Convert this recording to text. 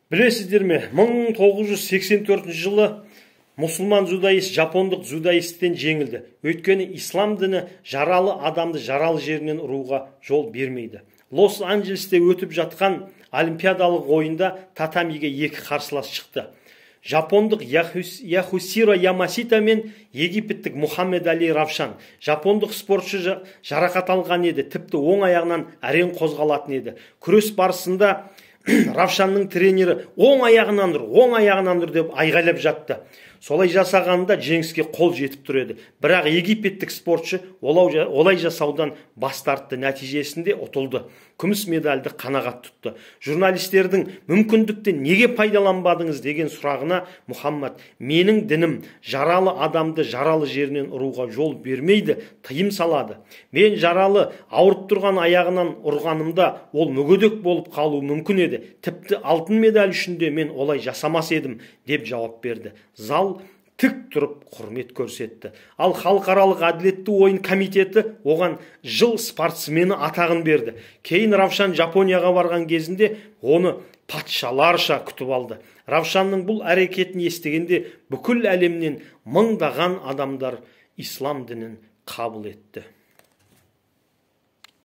Білесіздер ме, 1984 жылы мұсылман дзюдоист жапондық дзюдоисттен жеңілді. Өйткені ислам діні жаралы адамды жаралы жерінен ұруға жол бермейді. Лос-Анджелесте өтіп жатқан олимпиадалық ойында татамиге екі қарсылас шықты. Жапондық Яхусиро Ямасита мен египеттік Мухаммед Али Равшан. Жапондық спортшы жарақат алған еді, тіпті оң аяғынан әрең қозғалатын еді. Күрес барысында Равшанның тренері оң аяғынан тұр деп айғайлап жатты. Солай жасағанда жеңіске қол жетіп тұр еді. Бірақ египеттік спортшы олай жасаудан бас тартты, нәтижесінде ұтылды. Күміс медальді қанағат тұтты. Журналистердің мүмкіндікті неге пайдаланбадыңыз деген сұрағына Мұхаммад: менің дінім жаралы адамды жаралы жерінен ұруға жол бермейді, тыйым салады. Мен жаралы ауырып тұрған аяғынан ұрғанымда ол мүгедек болып қалуы мүмкін еді. Тіпті алтын медаль үшін де мен олай жасамас едім, деп жауап берді. Зал тік тұрып құрмет көрсетті. Ал халықаралық әділетті ойын комитеті оған жыл спортсмені атағын берді. Кейін Равшан Жапонияға барған кезінде оны патшаларша күтіп алды. Равшанның бұл әрекетін естігенде бүкіл әлемнен мыңдаған адамдар ислам дінін қабыл етті.